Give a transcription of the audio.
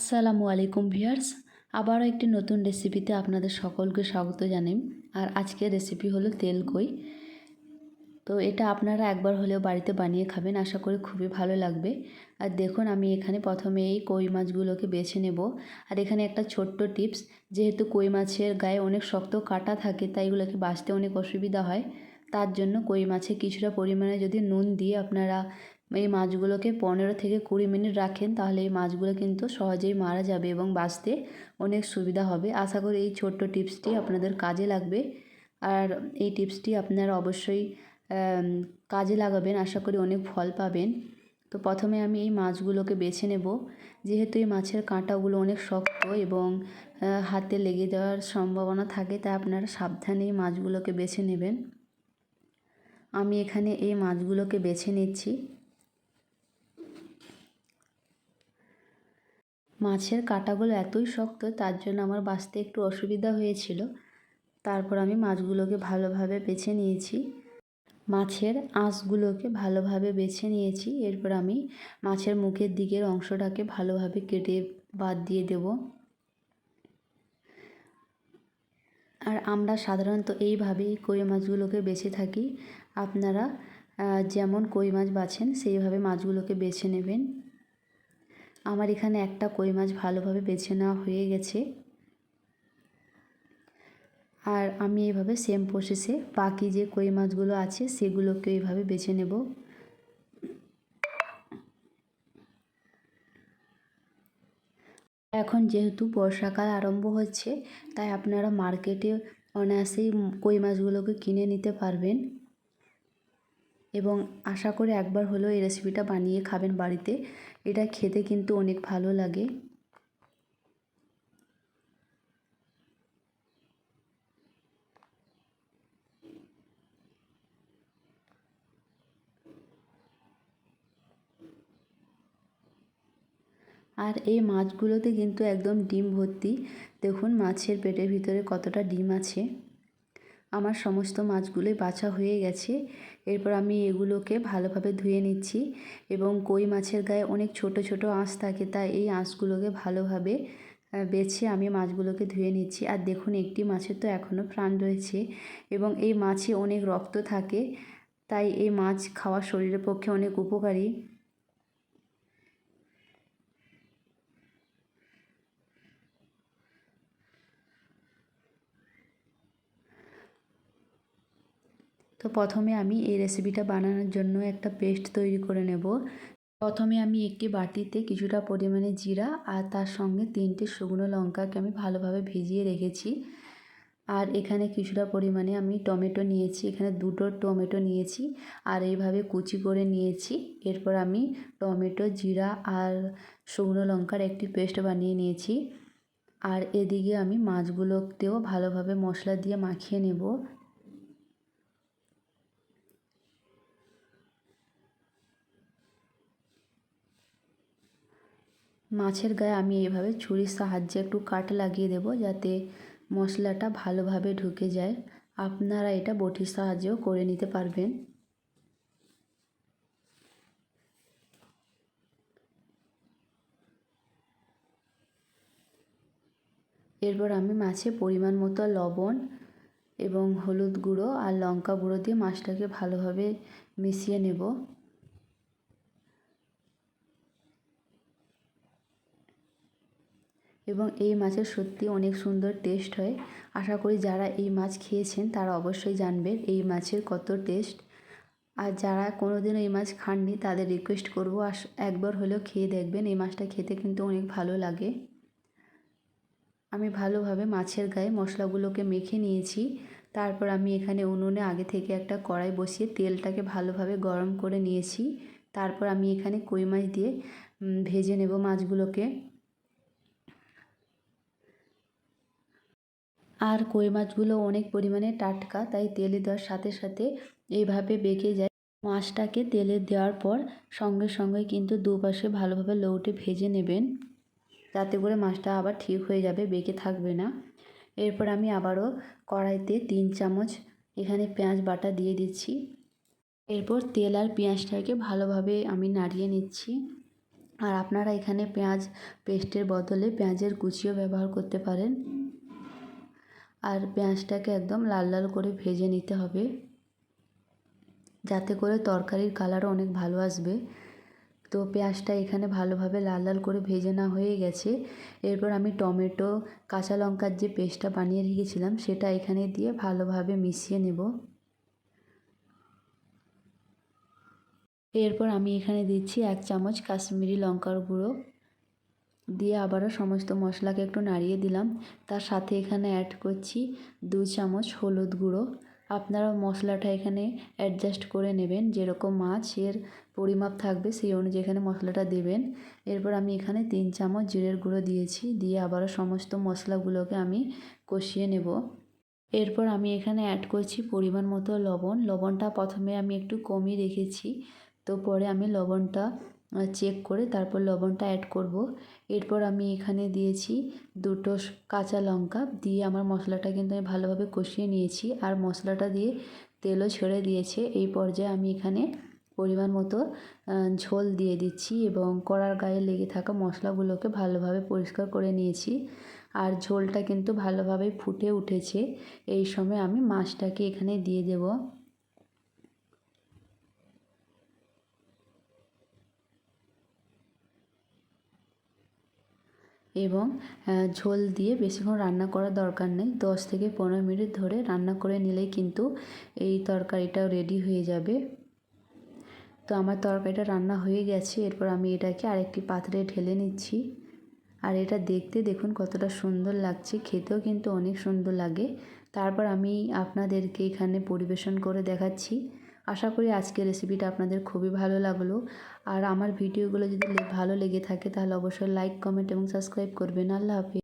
আসসালামু আলাইকুম ভিউয়ার্স, আবারও একটি নতুন রেসিপিতে আপনাদের সকলকে স্বাগত জানাই। আর আজকের রেসিপি হলো তেল কই। তো এটা আপনারা একবার হলেও বাড়িতে বানিয়ে খাবেন, আশা করি খুবই ভালো লাগবে। আর দেখুন, আমি এখানে প্রথমে এই কই মাছগুলোকে বেছে নেব। আর এখানে একটা ছোট্ট টিপস, যেহেতু কই মাছের গায়ে অনেক শক্ত কাঁটা থাকে, তাই এগুলোকে বাছতে অনেক অসুবিধা হয়। তার জন্য কই মাছে কিছুটা পরিমাণে যদি নুন দিয়ে আপনারা এই মাছগুলোকে 15 থেকে 20 মিনিট রাখেন, তাহলে এই মাছগুলো কিন্তু সহজেই মারা যাবে এবং বাছতে অনেক সুবিধা হবে। আশা করি এই ছোট্ট টিপসটি আপনাদের কাজে লাগবে। আর এই টিপসটি আপনারা অবশ্যই কাজে লাগাবেন, আশা করি অনেক ফল পাবেন। তো প্রথমে আমি এই মাছগুলোকে বেছে নেব। যেহেতু এই মাছের কাঁটাগুলো অনেক শক্ত এবং হাতে লেগে যাওয়ার সম্ভাবনা থাকে, তাই আপনারা সাবধানে এই মাছগুলোকে বেছে নেবেন। আমি এখানে এই মাছগুলোকে বেছে নিচ্ছি। মাছের কাঁটাগুলো এতই শক্ত, তার জন্য আমার বাছতে একটু অসুবিধা হয়েছিল। তারপর আমি মাছগুলোকে ভালোভাবে বেছে নিয়েছি, মাছের আঁশগুলোকে ভালোভাবে বেছে নিয়েছি। এরপর আমি মাছের মুখের দিকের অংশটাকে ভালোভাবে কেটে বাদ দিয়ে দেব। আর আমরা সাধারণত এইভাবেই কই মাছগুলোকে বেছে থাকি। আপনারা যেমন কই মাছ বাছেন সেইভাবে মাছগুলোকে বেছে নেবেন। আমার এখানে একটা কই মাছ ভালোভাবে বেছে নেওয়া হয়ে গেছে। আর আমি এইভাবে সেম প্রসেসে বাকি যে কই মাছগুলো আছে সেগুলোকে এইভাবে বেছে নেব। এখন যেহেতু বর্ষাকাল আরম্ভ হচ্ছে, তাই আপনারা মার্কেটে অনায়াসেই কই মাছগুলোকে কিনে নিতে পারবেন এবং আশা করি একবার হলেও এই রেসিপিটা বানিয়ে খাবেন বাড়িতে। এটা খেতে কিন্তু অনেক ভালো লাগে। আর এই মাছগুলোতে কিন্তু একদম ডিম ভর্তি। দেখুন মাছের পেটের ভিতরে কতটা ডিম আছে। আমার সমস্ত মাছগুলোই বাছা হয়ে গেছে। এরপর আমি এগুলোকে ভালোভাবে ধুয়ে নিচ্ছি এবং কই মাছের গায়ে অনেক ছোট ছোট আঁশ থাকে, তাই এই আঁশগুলোকে ভালোভাবে বেছে আমি মাছগুলোকে ধুয়ে নিচ্ছি। আর দেখুন, একটি মাছের তো এখনও প্রাণ রয়েছে এবং এই মাছে অনেক রক্ত থাকে, তাই এই মাছ খাওয়া শরীরের পক্ষে অনেক উপকারী। তো প্রথমে আমি এই রেসিপিটা বানানোর জন্য একটা পেস্ট তৈরি করে নেব। প্রথমে আমি একটি বাটিতে কিছুটা পরিমাণে জিরা আর তার সঙ্গে 3টে শুকনো লঙ্কাকে আমি ভালোভাবে ভিজিয়ে রেখেছি। আর এখানে কিছুটা পরিমাণে আমি টমেটো নিয়েছি, এখানে 2টো টমেটো নিয়েছি আর এইভাবে কুচি করে নিয়েছি। এরপর আমি টমেটো, জিরা আর শুকনো লঙ্কার একটি পেস্ট বানিয়ে নিয়েছি। আর এদিকে আমি মাছগুলোতেও ভালোভাবে মশলা দিয়ে মাখিয়ে নেব। মাছের গায়ে আমি এইভাবে ছুরির সাহায্যে একটু কাট লাগিয়ে দেব, যাতে মশলাটা ভালোভাবে ঢুকে যায়। আপনারা এটা বটির সাহায্যেও করে নিতে পারবেন। এরপর আমি মাছে পরিমাণ মতো লবণ এবং হলুদ গুঁড়ো আর লঙ্কা গুঁড়ো দিয়ে মাছটাকে ভালোভাবে মিশিয়ে নেব। এবং এই মাছের সত্যি অনেক সুন্দর টেস্ট হয়। আশা করি যারা এই মাছ খেয়েছেন তারা অবশ্যই জানবেন এই মাছের কত টেস্ট। আর যারা কোনোদিনও এই মাছ খাননি তাদের রিকোয়েস্ট করব একবার হলেও খেয়ে দেখবেন। এই মাছটা খেতে কিন্তু অনেক ভালো লাগে। আমি ভালোভাবে মাছের গায়ে মশলাগুলোকে মেখে নিয়েছি। তারপর আমি এখানে উনুনে আগে থেকে একটা কড়াই বসিয়ে তেলটাকে ভালোভাবে গরম করে নিয়েছি। তারপর আমি এখানে কই মাছ দিয়ে ভেজে নেব মাছগুলোকে। আর কই মাছগুলো অনেক পরিমাণে টাটকা, তাই তেলে দেওয়ার সাথে সাথে এইভাবে বেঁকে যায়। মাছটাকে তেলে দেওয়ার পর সঙ্গে সঙ্গে কিন্তু দুপাশে ভালোভাবে লউটে ভেজে নেবেন, যাতে করে মাছটা আবার ঠিক হয়ে যাবে, বেঁকে থাকবে না। এরপর আমি আবারও কড়াইতে 3 চামচ এখানে পেঁয়াজ বাটা দিয়ে দিচ্ছি। এরপর তেল আর পেঁয়াজটাকে ভালোভাবে আমি নাড়িয়ে নিচ্ছি। আর আপনারা এখানে পেঁয়াজ পেস্টের বদলে পেঁয়াজের কুচিও ব্যবহার করতে পারেন। আর পেঁয়াজটাকে একদম লাল লাল করে ভেজে নিতে হবে, যাতে করে তরকারির কালারও অনেক ভালো আসবে। তো পেঁয়াজটা এখানে ভালোভাবে লাল লাল করে ভেজে না হয়ে গেছে। এরপর আমি টমেটো কাঁচা লঙ্কার যে পেস্টটা বানিয়ে রেখেছিলাম সেটা এখানে দিয়ে ভালোভাবে মিশিয়ে নেব। এরপর আমি এখানে দিচ্ছি 1 চামচ কাশ্মীরি লঙ্কার গুঁড়ো, দিয়ে আবারও সমস্ত মশলাকে একটু নাড়িয়ে দিলাম। তার সাথে এখানে অ্যাড করছি 2 চামচ হলুদ গুঁড়ো। আপনারা মশলাটা এখানে অ্যাডজাস্ট করে নেবেন, যেরকম মাছের পরিমাপ থাকবে সেই অনুযায়ী এখানে মশলাটা দেবেন। এরপর আমি এখানে 3 চামচ জিরের গুঁড়ো দিয়েছি, দিয়ে আবারও সমস্ত মশলাগুলোকে আমি কষিয়ে নেব। এরপর আমি এখানে অ্যাড করছি পরিমাণ মতো লবণ। লবণটা প্রথমে আমি একটু কমই রেখেছি, তো পরে আমি লবণটা চেক করে তারপর লবণটা অ্যাড করব। এরপর আমি এখানে দিয়েছি 2টো কাঁচা লঙ্কা, দিয়ে আমার মশলাটা কিন্তু আমি ভালোভাবে কষিয়ে নিয়েছি আর মশলাটা দিয়ে তেলও ছেড়ে দিয়েছে। এই পর্যায়ে আমি এখানে পরিমাণ মতো ঝোল দিয়ে দিচ্ছি এবং কড়ার গায়ে লেগে থাকা মশলাগুলোকে ভালোভাবে পরিষ্কার করে নিয়েছি। আর ঝোলটা কিন্তু ভালোভাবে ফুটে উঠেছে। এই সময় আমি মাছটাকে এখানে দিয়ে দেব এবং ঝোল দিয়ে বেশিক্ষণ রান্না করার দরকার নেই। 10 থেকে 15 মিনিট ধরে রান্না করে নিলেই কিন্তু এই তরকারিটা রেডি হয়ে যাবে। তো আমার তরকারিটা রান্না হয়ে গেছে। এরপর আমি এটাকে আরেকটি পাত্রে ঢেলে নিচ্ছি। আর এটা দেখতে দেখুন কতটা সুন্দর লাগছে, খেতেও কিন্তু অনেক সুন্দর লাগে। তারপর আমি আপনাদেরকে এখানে পরিবেশন করে দেখাচ্ছি। আশা করি আজকের রেসিপিটা আপনাদের খুবই ভালো লাগলো। আর আমার ভিডিওগুলো যদি ভালো লেগে থাকে তাহলে অবশ্যই লাইক, কমেন্ট এবং সাবস্ক্রাইব করবেন। আল্লাহ হাফেজ।